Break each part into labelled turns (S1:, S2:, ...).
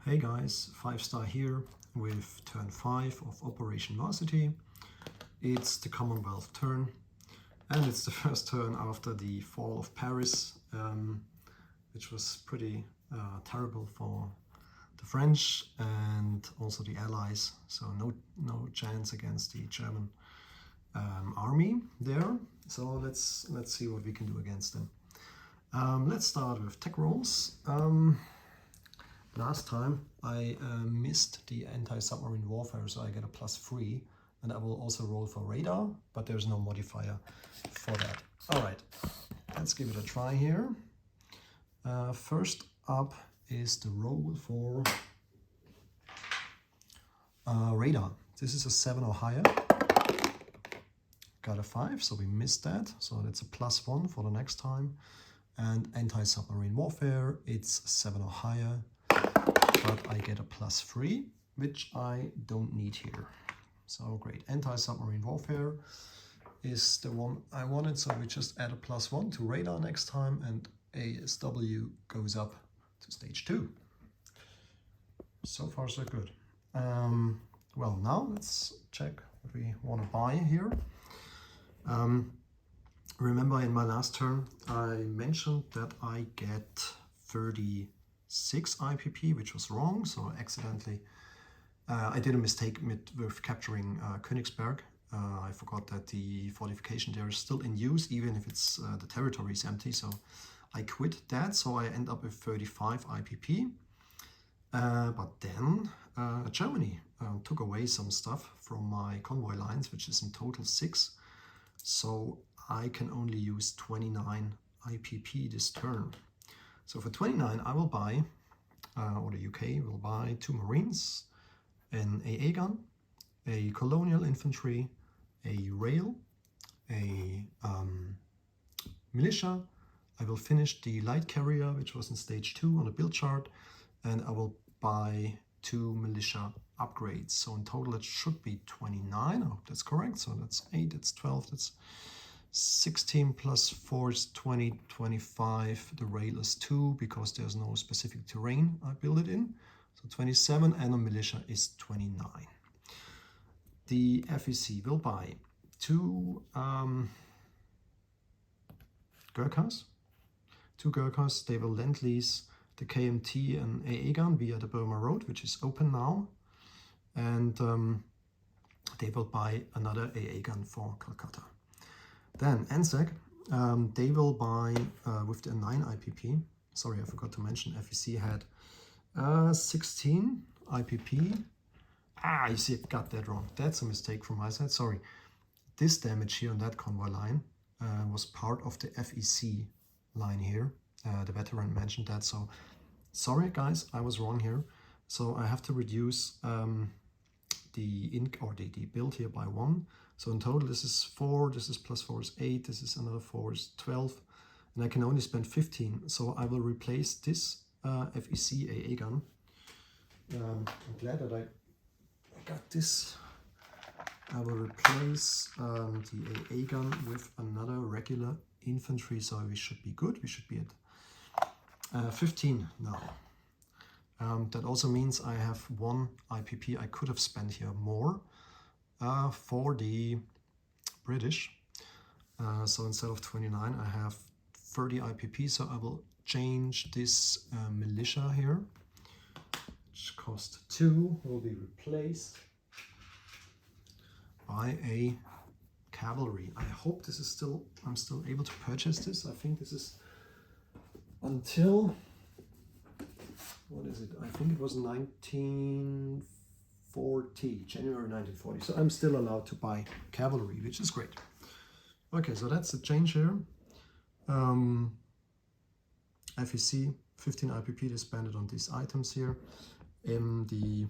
S1: Hey guys, 5-star here with turn 5 of Operation Varsity. It's the Commonwealth turn, and it's the first turn after the fall of Paris, which was pretty terrible for the French and also the Allies. So no chance against the German army there. So let's see what we can do against them. Let's start with tech rolls. Last time I missed the anti-submarine warfare, so I get a +3, and I will also roll for radar, but there's no modifier for that. All right, let's give it a try here. First up is the roll for radar. This is a 7 or higher. Got a 5, so we missed that. So that's a +1 for the next time. And anti-submarine warfare, it's 7 or higher. But I get a +3, which I don't need here. So great. Anti-submarine warfare is the one I wanted, so we just add a +1 to radar next time, and ASW goes up to stage 2. So far so good. Well, now let's check what we want to buy here. Remember in my last turn I mentioned that I get 36 IPP, which was wrong, so accidentally I did a mistake with capturing Königsberg. I forgot that the fortification there is still in use, even if it's the territory is empty, so I quit that, so I end up with 35 IPP. But then Germany took away some stuff from my convoy lines, which is in total 6, so I can only use 29 IPP this turn. So for 29 I will buy, or the UK will buy 2 Marines, an AA gun, a Colonial Infantry, a Rail, a Militia. I will finish the light carrier, which was in stage 2 on the build chart, and I will buy 2 Militia upgrades. So in total it should be 29, I hope that's correct. So that's 8, that's 12, that's 16 plus 4 is 20, 25. The rail is 2 because there's no specific terrain I build it in. So 27, and a militia is 29. The FEC will buy 2 Gurkhas. 2 Gurkhas, they will lend-lease the KMT and AA gun via the Burma Road, which is open now. And they will buy another AA gun for Calcutta. Then Anzac, they will buy with the 9 IPP. Sorry, I forgot to mention FEC had 16 IPP. You see, I got that wrong. That's a mistake from my side. Sorry. This damage here on that convoy line was part of the FEC line here. The veteran mentioned that. So sorry, guys, I was wrong here. So I have to reduce the build here by 1. So in total this is 4, this is +4 is 8, this is another 4 is 12, and I can only spend 15. So I will replace this FEC AA gun. I'm glad that I got this. I will replace the AA gun with another regular infantry, so we should be good. We should be at 15 now. That also means I have 1 IPP. I could have spent here more for the British. So instead of 29, I have 30 IPP. So I will change this militia here, which cost 2, will be replaced by a cavalry. I hope this is I'm still able to purchase this. I think this is until, what is it? I think it was 1940, January 1940. So I'm still allowed to buy cavalry, which is great. Okay, so that's the change here. FEC, 15 IPP, they spend it on these items here. The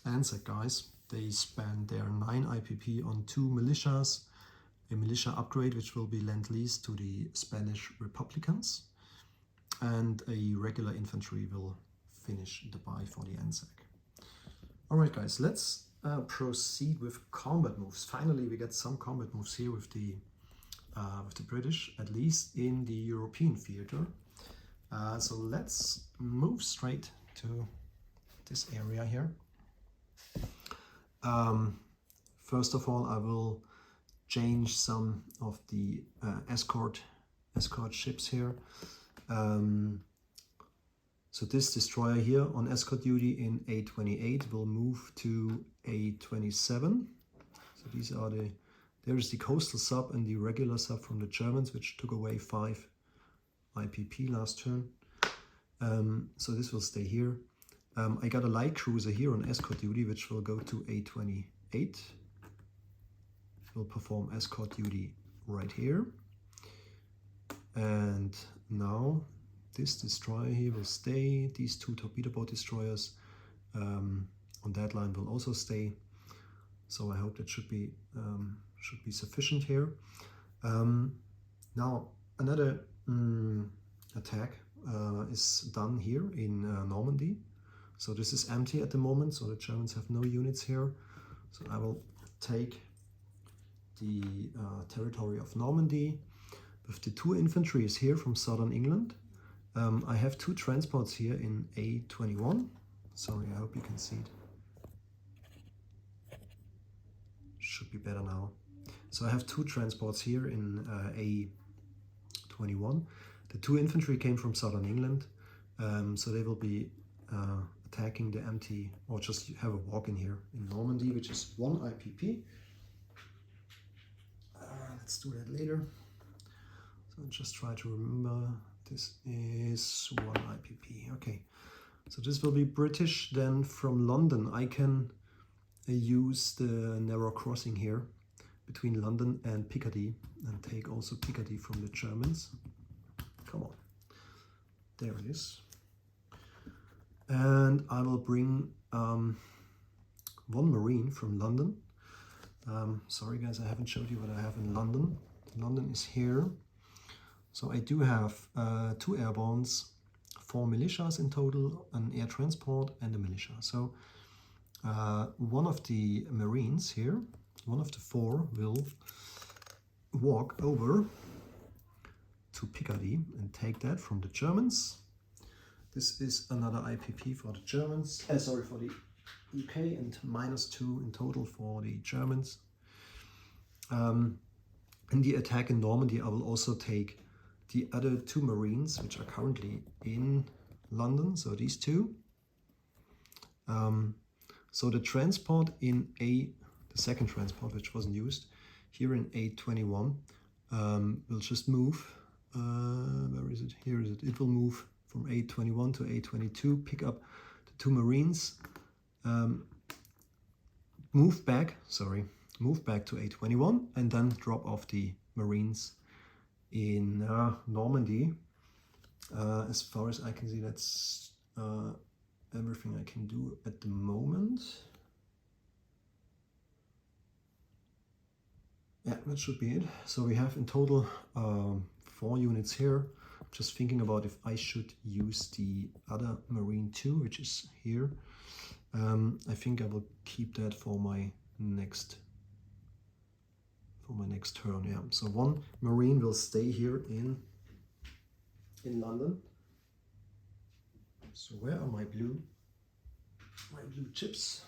S1: Anzac guys, they spend their 9 IPP on 2 militias, a militia upgrade, which will be lend-leased to the Spanish Republicans, and a regular infantry will finish the buy for the Anzac. All right, guys, let's proceed with combat moves. Finally, we get some combat moves here with the British, at least in the European theater. So let's move straight to this area here. First of all, I will change some of the escort ships here. So this destroyer here on escort duty in A28 will move to A27. So these are there is the coastal sub and the regular sub from the Germans, which took away 5 IPP last turn. So this will stay here. I got a light cruiser here on escort duty, which will go to A28. It will perform escort duty right here. And now this destroyer here will stay. These 2 torpedo boat destroyers on that line will also stay. So I hope that should be sufficient here. Now another attack is done here in Normandy. So this is empty at the moment, so the Germans have no units here. So I will take the territory of Normandy with the 2 infantry is here from southern England. I have 2 transports here in A21. Sorry, I hope you can see it. Should be better now. So I have 2 transports here in A21. The 2 infantry came from southern England, so they will be attacking the empty, or just have a walk in here in Normandy, which is 1 IPP. Let's do that later. So just try to remember, this is 1 IPP. Okay, so this will be British. Then from London I can use the narrow crossing here between London and Picardy and take also Picardy from the Germans. Come on, there it is. And I will bring 1 Marine from London. Sorry guys, I haven't showed you what I have in London. London is here. So I do have 2 airbornes, 4 militias in total, an air transport and a militia. So one of the Marines here, one of the 4 will walk over to Picardy and take that from the Germans. This is another IPP for the Germans, sorry, for the UK, and -2 in total for the Germans. In the attack in Normandy, I will also take the other 2 Marines, which are currently in London, so these 2. So the transport in the second transport, which wasn't used, here in A21, will just move. Where is it? Here is it. It will move from A21 to A22, pick up the 2 Marines, move back to A21, and then drop off the Marines in Normandy. As far as I can see, that's everything I can do at the moment. Yeah, that should be it. So we have in total 4 units here. Just thinking about if I should use the other Marine 2, which is here. I think I will keep that for my next turn. Yeah. So 1 Marine will stay here in London. So where are my blue chips?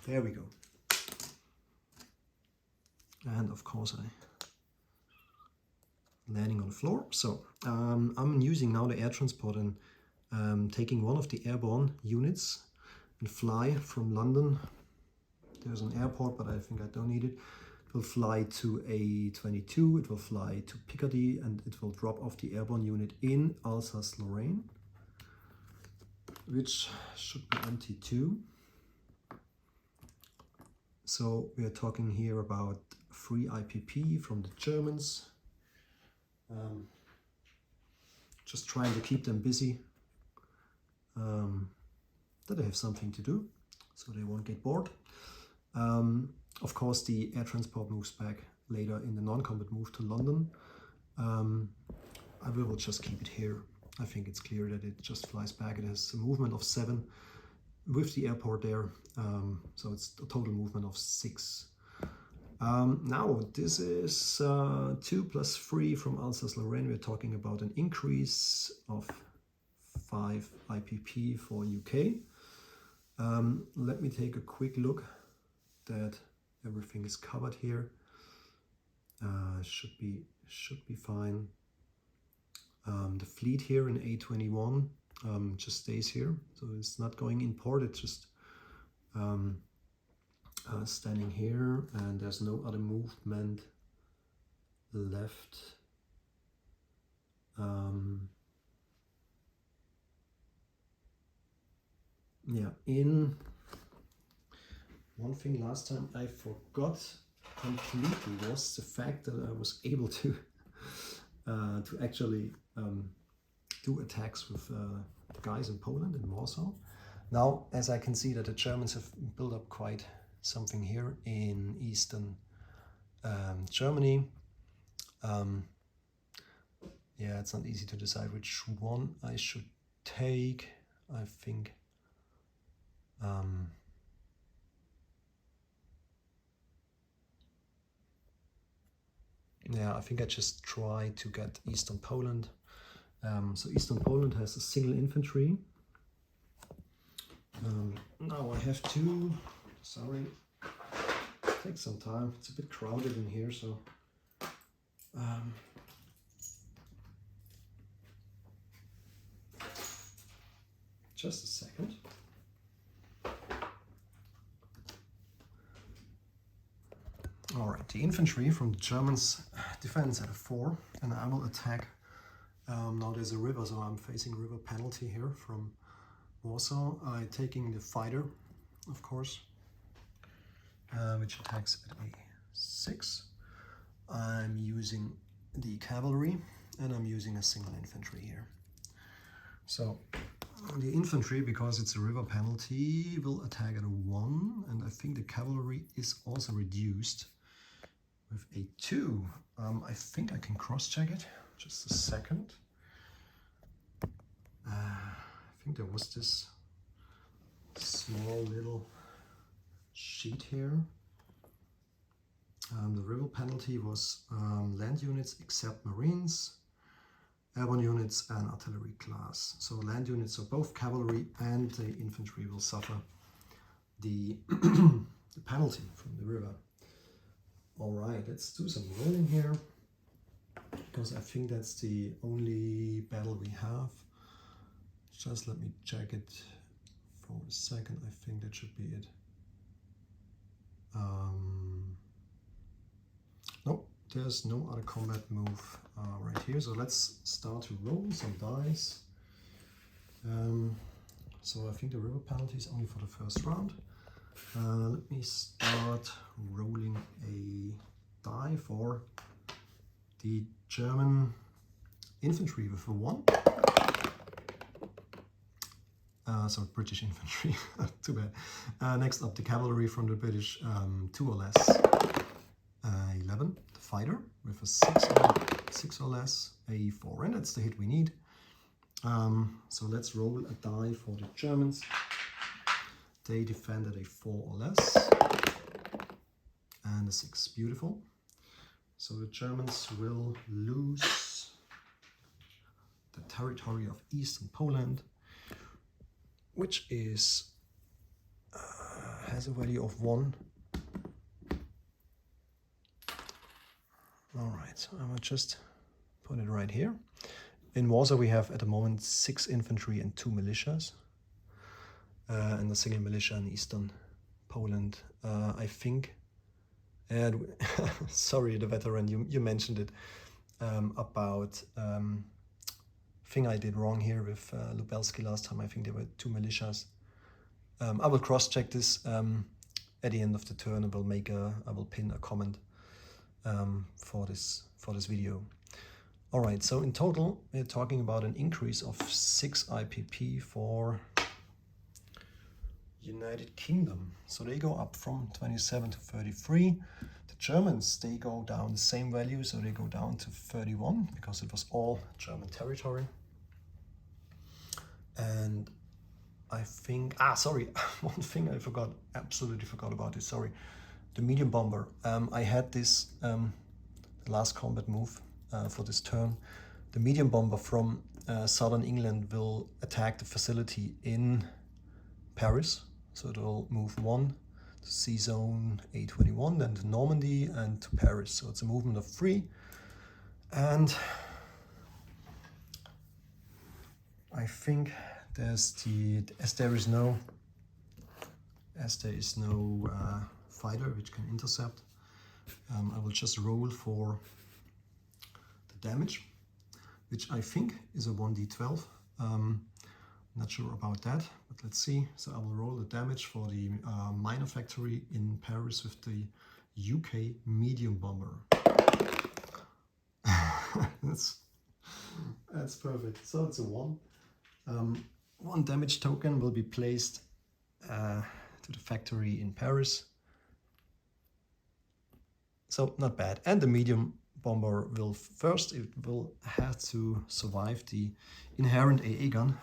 S1: There we go. And of course landing on the floor. So I'm using now the air transport and taking 1 of the airborne units and fly from London. There's an airport, but I think I don't need it. It will fly to A22, it will fly to Picardy, and it will drop off the airborne unit in Alsace-Lorraine, which should be empty too. So we are talking here about 3 IPP from the Germans. Just trying to keep them busy, that they have something to do, so they won't get bored. Of course, the air transport moves back later in the non-combat move to London. I will just keep it here. I think it's clear that it just flies back. It has a movement of 7 with the airport there, so it's a total movement of 6. Now this is 2 plus 3 from Alsace-Lorraine. We're talking about an increase of 5 IPP for UK. Let me take a quick look that everything is covered here. Should be fine. The fleet here in A21 just stays here, so it's not going in port. It's just standing here, and there's no other movement left. Yeah, in one thing last time I forgot completely was the fact that I was able to actually do attacks with guys in Poland, in Warsaw. Now, as I can see that the Germans have built up quite something here in eastern Germany. Yeah, it's not easy to decide which one I should take. I think yeah, I think I just try to get Eastern Poland. So Eastern Poland has a single infantry. Now I have to, sorry, take some time. It's a bit crowded in here, so just a second. All right, the infantry from the Germans defends at a 4, and I will attack. Now there's a river, so I'm facing river penalty here from Warsaw. I'm taking the fighter, of course, which attacks at a 6. I'm using the cavalry, and I'm using a single infantry here. So the infantry, because it's a river penalty, will attack at a 1, and I think the cavalry is also reduced with a 2. I think I can cross-check it. Just a second. I think there was this small little sheet here. The river penalty was land units except Marines, airborne units and artillery class. So land units, so both cavalry and the infantry will suffer the, the penalty from the river. All right, let's do some rolling here, because I think that's the only battle we have. Just let me check it for a second. I think that should be it. Nope, there's no other combat move right here. So let's start to roll some dice. So I think the river penalty is only for the first round. Let me start rolling a die for the German infantry with a 1. So British infantry, too bad. Next up, the cavalry from the British, 2 or less. 11, the fighter with a 6 or less, a 4, and that's the hit we need. So let's roll a die for the Germans. They defended a 4 or less, and a 6, beautiful. So the Germans will lose the territory of Eastern Poland, which is has a value of 1. All right, so I will just put it right here. In Warsaw we have at the moment 6 infantry and 2 militias, and a single militia in Eastern Poland. I think, and sorry, the veteran, you mentioned it about thing I did wrong here with Lubelskie last time. I think there were 2 militias. I will cross-check this at the end of the turn. I will pin a comment for this video. All right, so in total we're talking about an increase of 6 IPP for United Kingdom. So they go up from 27 to 33. The Germans, they go down the same value, so they go down to 31 because it was all German territory. And I think, sorry, one thing I forgot, absolutely forgot about this, sorry. The medium bomber. I had this last combat move for this turn. The medium bomber from southern England will attack the facility in Paris. So it will move 1 to Sea Zone A21, then to Normandy and to Paris. So it's a movement of 3. And I think as there is no fighter which can intercept, I will just roll for the damage, which I think is a 1d12. Not sure about that, but let's see. So I will roll the damage for the minor factory in Paris with the UK medium bomber. That's perfect. So it's a 1. 1 damage token will be placed to the factory in Paris. So not bad. And the medium bomber will have to survive the inherent AA gun,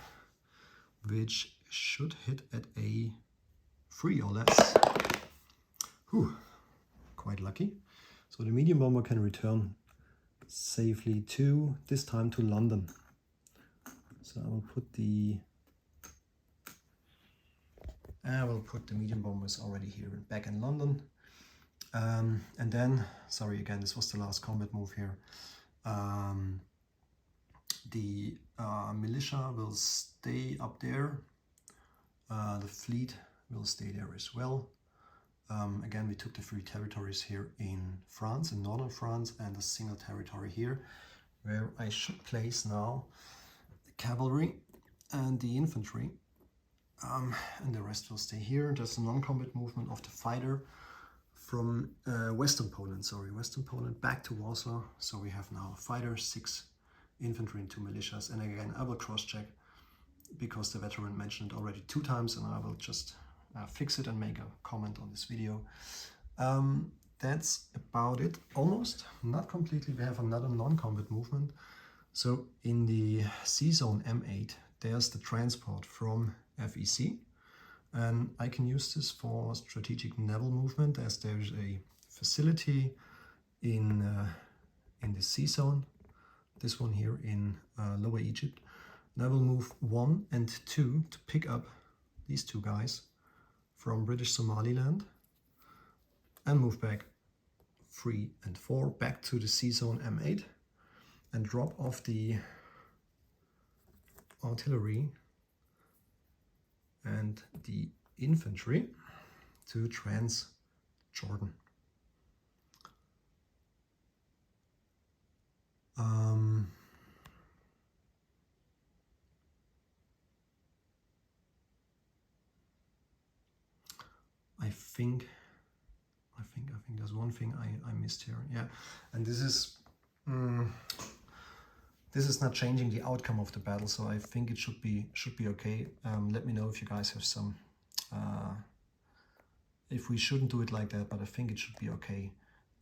S1: which should hit at a 3 or less. Whew, quite lucky. So the medium bomber can return safely this time to London. So I will put the medium bombers already here back in London. And then, sorry again, this was the last combat move here. The militia will stay up there. The fleet will stay there as well. Again, we took the 3 territories here in France, in northern France, and a single territory here, where I should place now the cavalry and the infantry. And the rest will stay here. There's a non-combat movement of the fighter from Western Poland back to Warsaw. So we have now a fighter, 6 infantry and 2 militias. And again, I will cross-check because the veteran mentioned it already 2 times, and I will just fix it and make a comment on this video. That's about it, almost, not completely. We have another non-combat movement. So in the Sea Zone M8, there's the transport from FEC, and I can use this for strategic naval movement, as there's a facility in the Sea Zone, this one here in Lower Egypt, and I will move 1 and 2 to pick up these 2 guys from British Somaliland and move back 3 and 4 back to the Sea Zone M8 and drop off the artillery and the infantry to Transjordan. I think there's one thing I missed here. Yeah, and this is not changing the outcome of the battle, so I think it should be okay. Let me know if you guys have some, if we shouldn't do it like that, but I think it should be okay.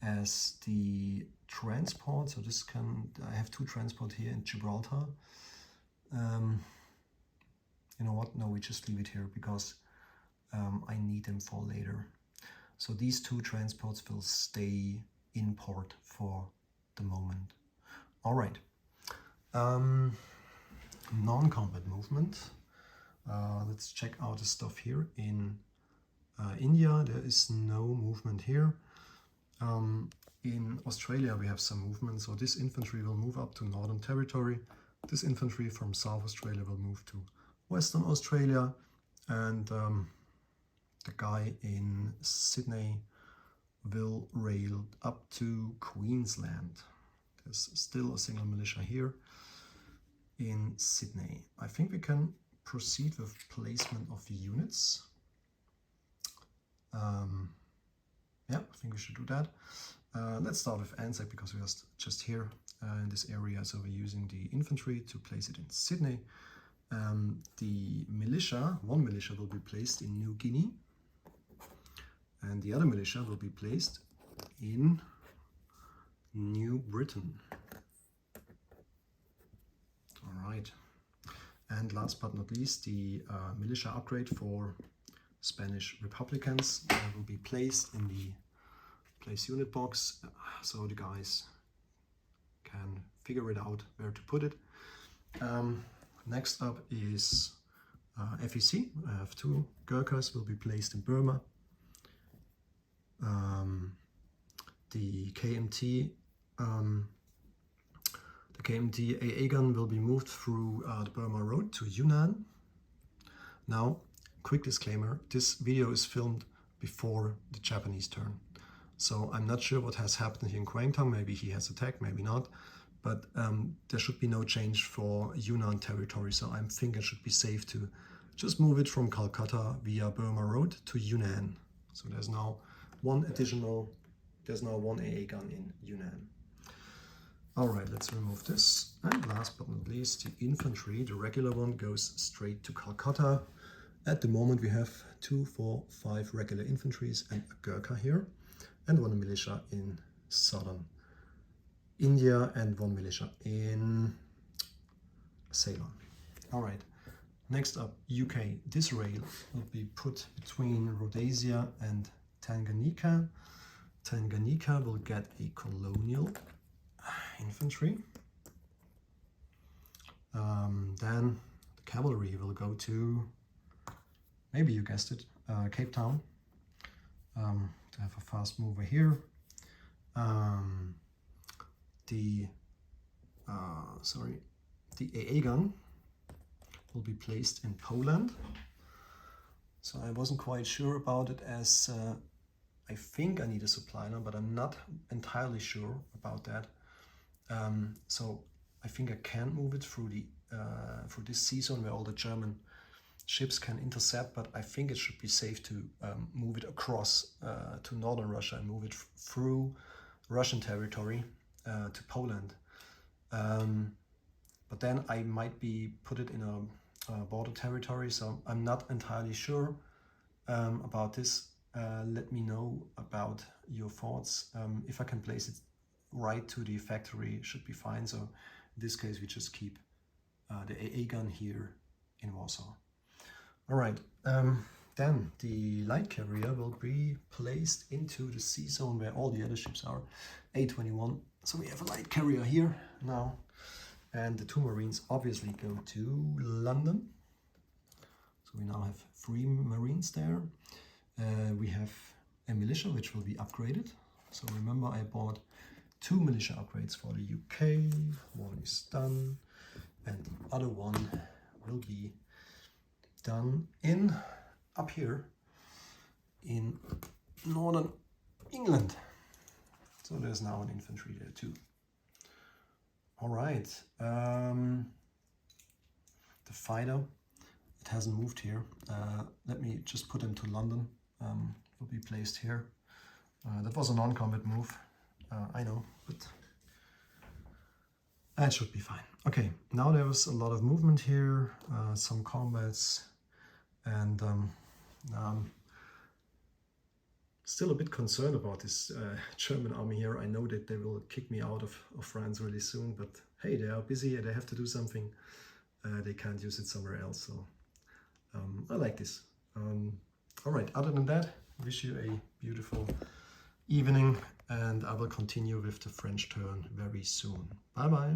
S1: As the transport, so I have 2 transport here in Gibraltar. You know what? No, we just leave it here because I need them for later. So these 2 transports will stay in port for the moment. All right. Non-combat movement. Let's check out the stuff here in India. There is no movement here. In Australia we have some movement, so this infantry will move up to Northern Territory. This infantry from South Australia will move to Western Australia, and the guy in Sydney will rail up to Queensland. There's still a single militia here in Sydney. I think we can proceed with placement of units. Yeah, I think we should do that. Let's start with Anzac because we are just here in this area. So we're using the infantry to place it in Sydney. The militia, 1 militia will be placed in New Guinea, and the other militia will be placed in New Britain. All right. And last but not least, the militia upgrade for Spanish Republicans will be placed in the place unit box, so the guys can figure it out where to put it. Next up is FEC. I have 2 Gurkhas will be placed in Burma. The KMT AA gun will be moved through the Burma Road to Yunnan. Now, quick disclaimer, this video is filmed before the Japanese turn. So I'm not sure what has happened here in Kwangtung. Maybe he has attacked, maybe not. But there should be no change for Yunnan territory. So I think it should be safe to just move it from Calcutta via Burma Road to Yunnan. So there's now one AA gun in Yunnan. All right, let's remove this. And last but not least, the infantry, the regular one, goes straight to Calcutta. At the moment, we have 2, 4, 5 regular infantries and a Gurkha here, and 1 militia in southern India and 1 militia in Ceylon. All right, next up, UK. This rail will be put between Rhodesia and Tanganyika. Tanganyika will get a colonial infantry. Then the cavalry will go to, maybe you guessed it, Cape Town, to have a fast mover here. The AA gun will be placed in Poland. So I wasn't quite sure about it, as I think I need a supply line, but I'm not entirely sure about that. So I think I can move it through the through this sea zone where all the German ships can intercept, but I think it should be safe to move it across to northern Russia and move it through Russian territory to Poland. But then I might be put it in a border territory, so I'm not entirely sure about this. Let me know about your thoughts. If I can place it right to the factory, should be fine. So in this case, we just keep the AA gun here in Warsaw. All right, then the light carrier will be placed into the sea zone where all the other ships are, A21. So we have a light carrier here now, and the 2 Marines obviously go to London. So we now have 3 Marines there. We have a militia which will be upgraded. So remember, I bought 2 militia upgrades for the UK. One is done, and the other one will be done up here in northern England. So there's now an infantry there too. All right, the fighter, it hasn't moved here. Let me just put him to London. Will be placed here. That was a non-combat move, I know, but that should be fine. Okay, now there was a lot of movement here, some combats, and I'm still a bit concerned about this German army here. I know that they will kick me out of France really soon, but hey, they are busy and they have to do something. They can't use it somewhere else, so I like this. All right, other than that, wish you a beautiful evening, and I will continue with the French turn very soon. Bye bye.